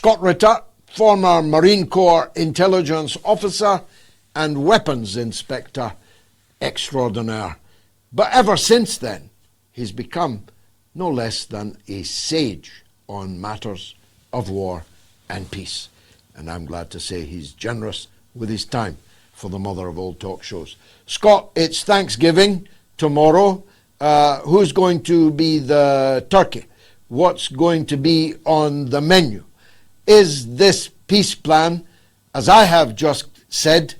Scott Ritter, former Marine Corps intelligence officer and weapons inspector extraordinaire. But ever since then, he's become no less than a sage on matters of war and peace. And I'm glad to say he's generous with his time for the mother of all talk shows. Scott, it's Thanksgiving tomorrow. Who's going to be the turkey? What's going to be on the menu? Is this peace plan, as I have just said,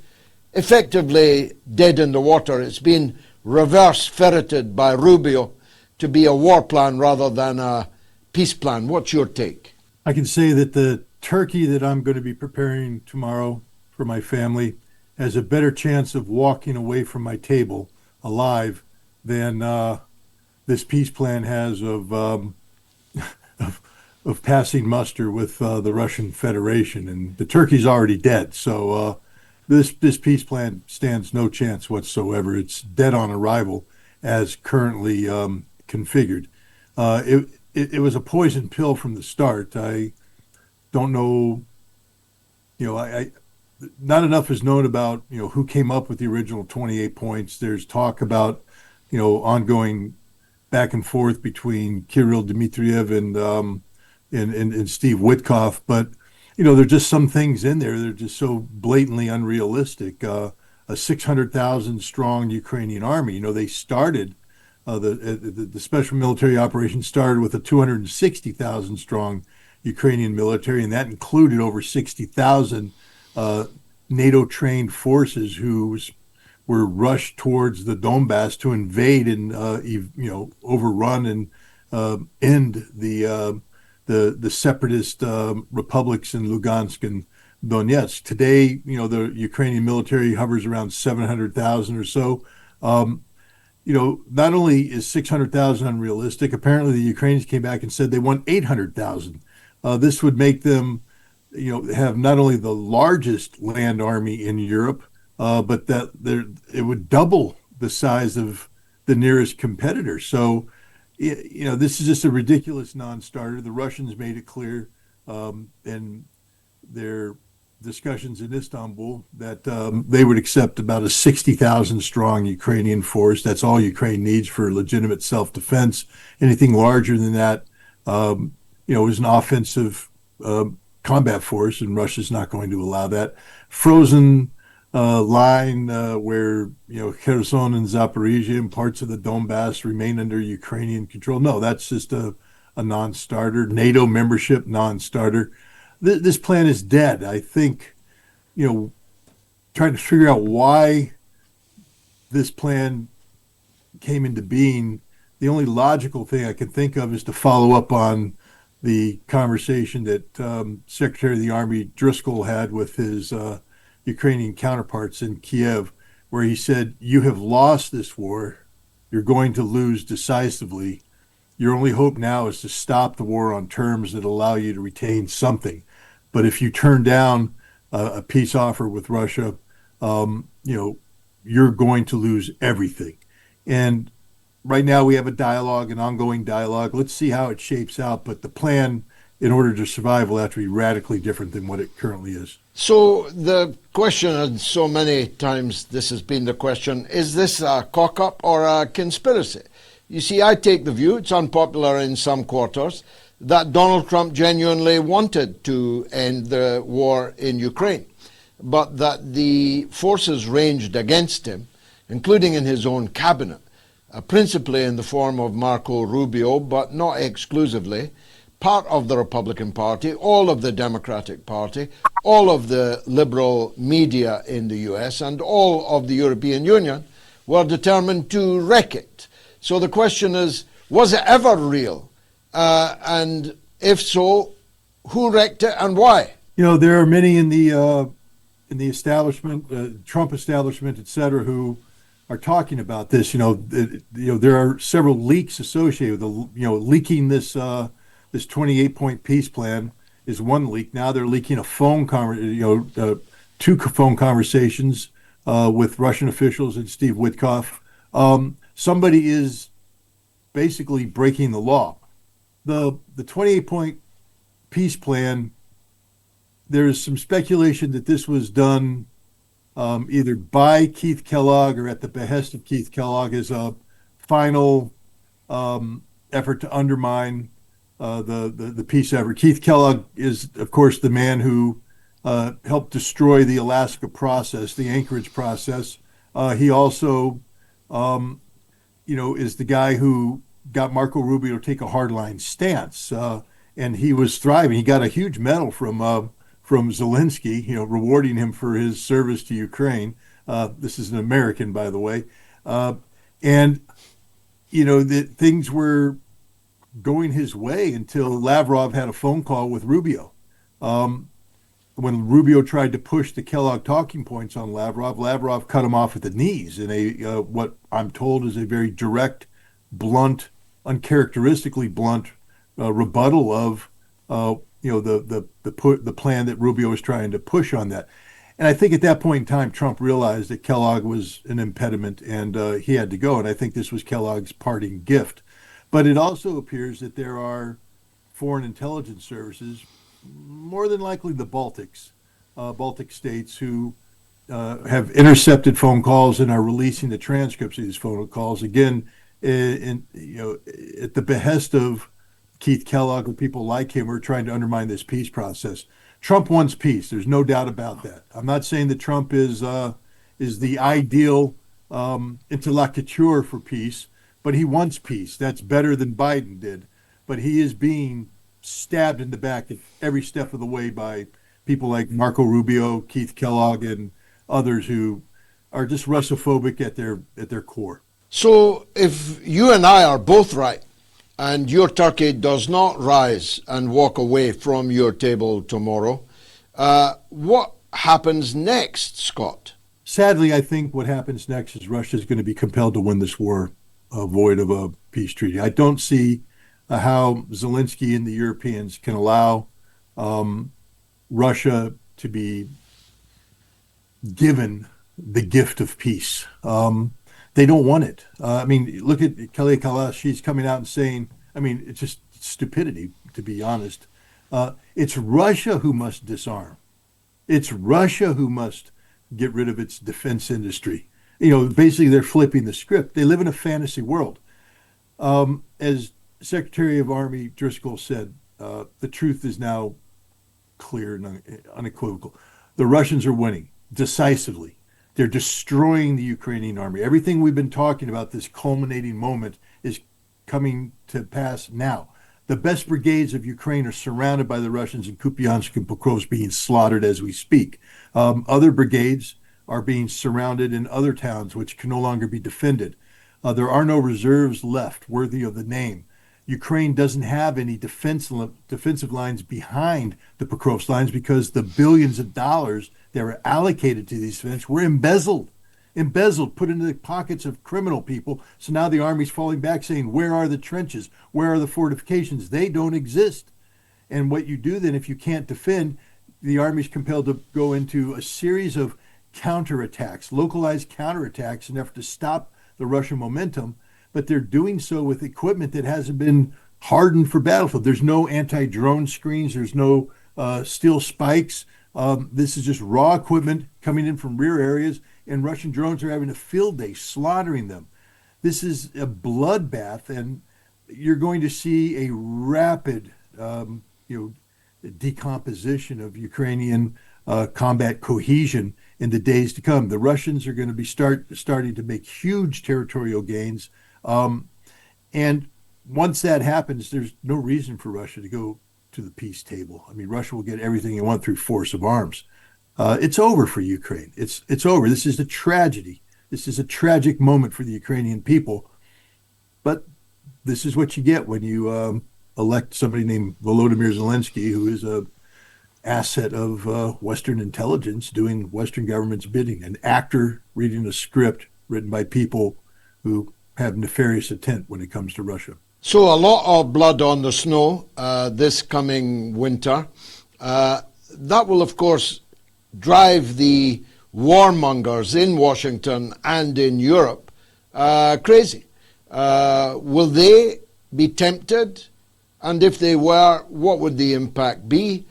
effectively dead in the water? It's been reverse ferreted by Rubio to be a war plan rather than a peace plan. What's your take? I can say that the turkey that I'm going to be preparing tomorrow for my family has a better chance of walking away from my table alive than this peace plan has of passing muster with the Russian Federation. And the turkey's already dead, so this peace plan stands no chance whatsoever. It's dead on arrival as currently configured. It was a poison pill from the start. I don't know, I not enough is known about, who came up with the original 28 points. There's talk about, ongoing back and forth between Kirill Dmitriev and Steve Witkoff. But, there's just some things in there. They're just so blatantly unrealistic. A 600,000 strong Ukrainian army, they started, the special military operation started with a 260,000 strong Ukrainian military, and that included over 60,000 NATO-trained forces who were rushed towards the Donbass to invade and overrun and end the separatist republics in Lugansk and Donetsk. Today, the Ukrainian military hovers around 700,000 or so. Not only is 600,000 unrealistic, apparently the Ukrainians came back and said they want 800,000. This would make them, have not only the largest land army in Europe, but that it would double the size of the nearest competitor. So, this is just a ridiculous non-starter. The Russians made it clear in their discussions in Istanbul that they would accept about a 60,000 strong Ukrainian force. That's all Ukraine needs for legitimate self-defense. Anything larger than that, is an offensive combat force, and Russia's not going to allow that. Frozen line where Kherson and Zaporizhia and parts of the Donbass remain under Ukrainian control. No, that's just a non-starter. NATO membership, non-starter. This plan is dead. I think, trying to figure out why this plan came into being, the only logical thing I can think of is to follow up on the conversation that Secretary of the Army Driscoll had with his Ukrainian counterparts in Kiev, where he said, "You have lost this war. You're going to lose decisively. Your only hope now is to stop the war on terms that allow you to retain something. But if you turn down a peace offer with Russia, you're going to lose everything." And right now we have a dialogue, an ongoing dialogue. Let's see how it shapes out. But the plan, in order to survive, will have to be radically different than what it currently is. So the question, and so many times this has been the question, is this a cock-up or a conspiracy? You see, I take the view, it's unpopular in some quarters, that Donald Trump genuinely wanted to end the war in Ukraine, but that the forces ranged against him, including in his own cabinet, principally in the form of Marco Rubio, but not exclusively, part of the Republican Party, all of the Democratic Party, all of the liberal media in the US, and all of the European Union were determined to wreck it. So the question is, was it ever real? And if so, who wrecked it and why? There are many in the establishment, Trump establishment, et cetera, who are talking about this. There are several leaks associated with leaking this 28-point peace plan is one leak. Now they're leaking two phone conversations with Russian officials and Steve Witkoff. Somebody is basically breaking the law. The 28-point peace plan there's some speculation that this was done either by Keith Kellogg or at the behest of Keith Kellogg as a final effort to undermine the peace effort. Keith Kellogg is, of course, the man who helped destroy the Alaska process, the Anchorage process. He also, is the guy who got Marco Rubio to take a hardline stance, and he was thriving. He got a huge medal from Zelensky, rewarding him for his service to Ukraine. This is an American, by the way, and that things were going his way until Lavrov had a phone call with Rubio. When Rubio tried to push the Kellogg talking points on Lavrov cut him off at the knees in a what I'm told is a very direct, blunt, uncharacteristically blunt rebuttal of the plan that Rubio was trying to push on that. And I think at that point in time, Trump realized that Kellogg was an impediment and he had to go. And I think this was Kellogg's parting gift. But it also appears that there are foreign intelligence services, more than likely the Baltic states, who have intercepted phone calls and are releasing the transcripts of these phone calls. Again, at the behest of Keith Kellogg and people like him who are trying to undermine this peace process. Trump wants peace. There's no doubt about that. I'm not saying that Trump is the ideal interlocuteur for peace, but he wants peace. That's better than Biden did. But he is being stabbed in the back at every step of the way by people like Marco Rubio, Keith Kellogg, and others who are just Russophobic at their core. So if you and I are both right, and your turkey does not rise and walk away from your table tomorrow, what happens next, Scott? Sadly, I think what happens next is Russia is going to be compelled to win this war, void of a peace treaty. I don't see how Zelensky and the Europeans can allow Russia to be given the gift of peace. They don't want it. Look at Kelly Kalash. She's coming out and saying, it's just stupidity, to be honest. It's Russia who must disarm. It's Russia who must get rid of its defense industry. Basically they're flipping the script. They live in a fantasy world. As Secretary of Army Driscoll said, the truth is now clear and unequivocal. The Russians are winning decisively. They're destroying the Ukrainian army. Everything we've been talking about, this culminating moment, is coming to pass now. The best brigades of Ukraine are surrounded by the Russians in Kupiansk and Pokrovsk, being slaughtered as we speak. Other brigades are being surrounded in other towns which can no longer be defended. There are no reserves left worthy of the name. Ukraine doesn't have any defensive lines behind the Pokrovsk lines because the billions of dollars that were allocated to these defense were embezzled, put into the pockets of criminal people. So now the army's falling back saying, where are the trenches? Where are the fortifications? They don't exist. And what you do then, if you can't defend, the army's compelled to go into a series of counterattacks, localized counterattacks, in an effort to stop the Russian momentum. But they're doing so with equipment that hasn't been hardened for battlefield. There's no anti-drone screens. There's no steel spikes. This is just raw equipment coming in from rear areas, and Russian drones are having a field day slaughtering them. This is a bloodbath, and you're going to see a rapid, decomposition of Ukrainian combat cohesion in the days to come. The Russians are going to be starting to make huge territorial gains, and once that happens, there's no reason for Russia to go to the peace table. Russia will get everything it wants through force of arms. It's over for Ukraine. It's over. This is a tragedy. This is a tragic moment for the Ukrainian people. But this is what you get when you elect somebody named Volodymyr Zelensky, who is a asset of Western intelligence doing Western government's bidding, an actor reading a script written by people who have nefarious intent when it comes to Russia. So a lot of blood on the snow this coming winter. That will, of course, drive the warmongers in Washington and in Europe crazy. Will they be tempted? And if they were, what would the impact be?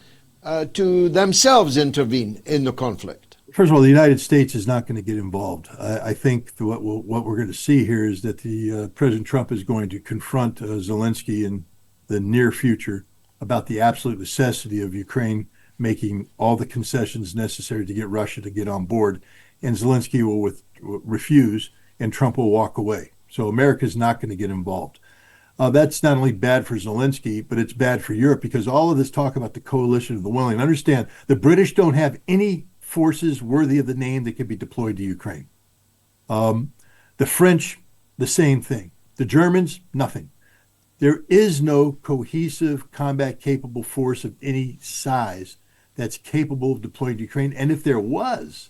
to themselves intervene in the conflict? First of all, the United States is not going to get involved. I think what we're going to see here is that President Trump is going to confront Zelensky in the near future about the absolute necessity of Ukraine making all the concessions necessary to get Russia to get on board, and Zelensky will refuse, and Trump will walk away. So America is not going to get involved. That's not only bad for Zelensky, but it's bad for Europe, because all of this talk about the coalition of the willing. Understand, the British don't have any forces worthy of the name that could be deployed to Ukraine. The French, the same thing. The Germans, nothing. There is no cohesive, combat-capable force of any size that's capable of deploying to Ukraine. And if there was,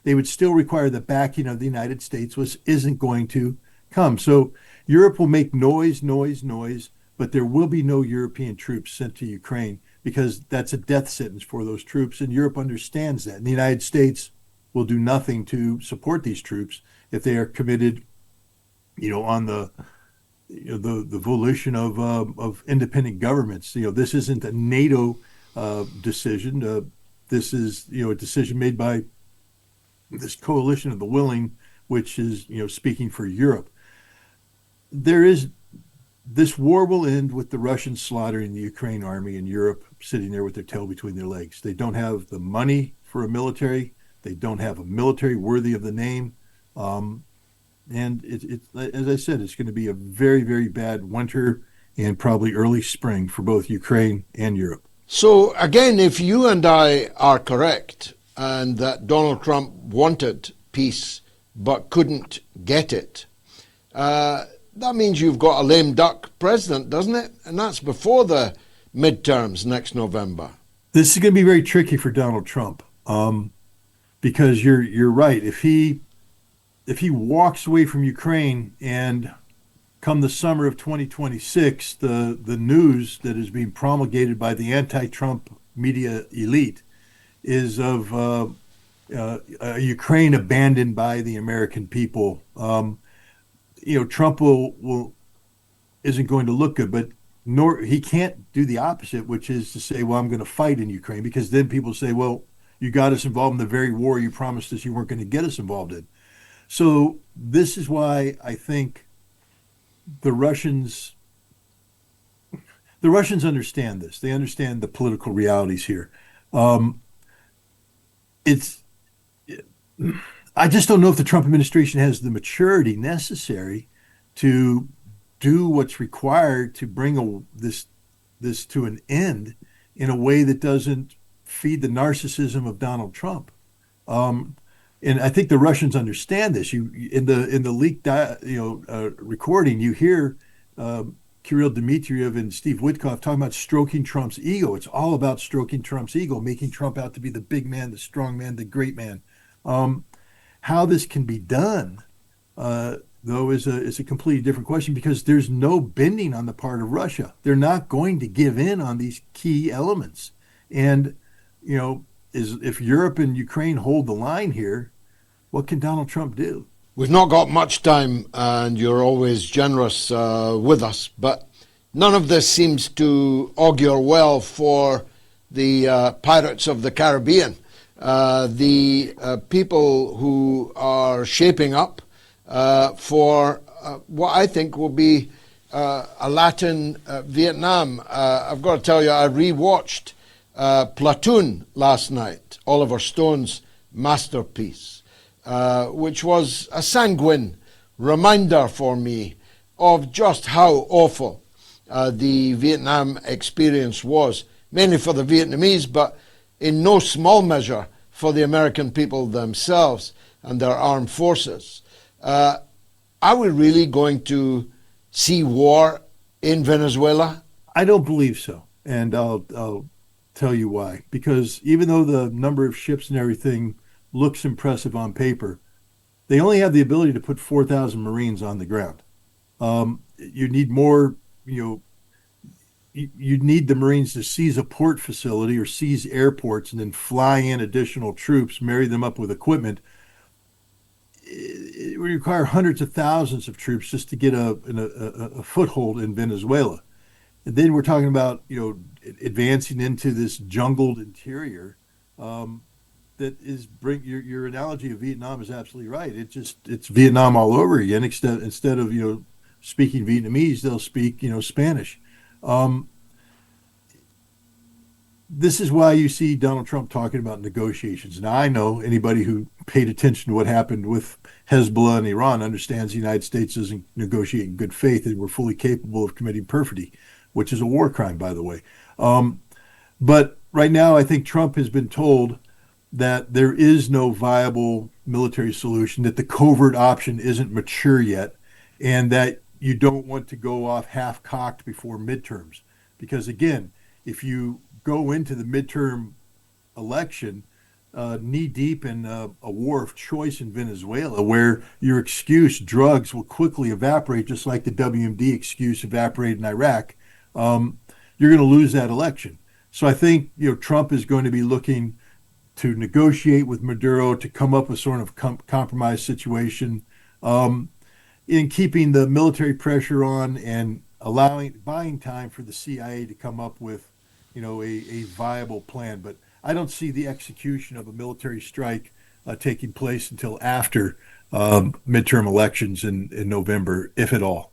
they would still require the backing of the United States, which isn't going to come. So Europe will make noise, but there will be no European troops sent to Ukraine, because that's a death sentence for those troops, and Europe understands that. And the United States will do nothing to support these troops if they are committed, on the volition of independent governments. This isn't a NATO decision. This is a decision made by this coalition of the willing, which is speaking for Europe. This war will end with the Russians slaughtering the Ukraine army and Europe sitting there with their tail between their legs. They don't have the money for a military. They don't have a military worthy of the name. And as I said, it's going to be a very, very bad winter and probably early spring for both Ukraine and Europe. So again, if you and I are correct, and that Donald Trump wanted peace but couldn't get it, that means you've got a lame duck president, doesn't it? And that's before the midterms next November. This is going to be very tricky for Donald Trump, because you're right. If he walks away from Ukraine, and come the summer of 2026, the news that is being promulgated by the anti-Trump media elite is of Ukraine abandoned by the American people. Trump isn't going to look good, but he can't do the opposite, which is to say, well, I'm going to fight in Ukraine, because then people say, well, you got us involved in the very war you promised us you weren't going to get us involved in. So this is why I think the Russians understand this. They understand the political realities here. I just don't know if the Trump administration has the maturity necessary to do what's required to bring this to an end in a way that doesn't feed the narcissism of Donald Trump. And I think the Russians understand this. In the leaked recording, you hear Kirill Dmitriev and Steve Witkoff talking about stroking Trump's ego. It's all about stroking Trump's ego, making Trump out to be the big man, the strong man, the great man. How this can be done, though, is a completely different question, because there's no bending on the part of Russia. They're not going to give in on these key elements. And, if Europe and Ukraine hold the line here, what can Donald Trump do? We've not got much time, and you're always generous with us, but none of this seems to augur well for the pirates of the Caribbean. The people who are shaping up for what I think will be a Latin Vietnam. I've got to tell you, I rewatched Platoon last night, Oliver Stone's masterpiece, which was a sanguine reminder for me of just how awful the Vietnam experience was, mainly for the Vietnamese, but in no small measure for the American people themselves and their armed forces. Are we really going to see war in Venezuela? I don't believe so, and I'll tell you why. Because even though the number of ships and everything looks impressive on paper, they only have the ability to put 4,000 Marines on the ground. You need more, you need the Marines to seize a port facility or seize airports and then fly in additional troops, marry them up with equipment. It would require hundreds of thousands of troops just to get a foothold in Venezuela. And then we're talking about, advancing into this jungled interior. Um, that is bring your analogy of Vietnam is absolutely right. It's Vietnam all over again. Instead of speaking Vietnamese, they'll speak Spanish. Um, this is why you see Donald Trump talking about negotiations. Now, I know anybody who paid attention to what happened with Hezbollah and Iran understands the United States doesn't negotiate in good faith, and we're fully capable of committing perfidy, which is a war crime, by the way. Um, but right now, I think Trump has been told that there is no viable military solution, that the covert option isn't mature yet, and that you don't want to go off half cocked before midterms. Because again, if you go into the midterm election knee deep in a war of choice in Venezuela, where your excuse, drugs, will quickly evaporate, just like the WMD excuse evaporated in Iraq, um, you're going to lose that election. So I think Trump is going to be looking to negotiate with Maduro to come up with sort of compromise situation, um, in keeping the military pressure on and buying time for the CIA to come up with, a viable plan. But I don't see the execution of a military strike taking place until after midterm elections in November, if at all.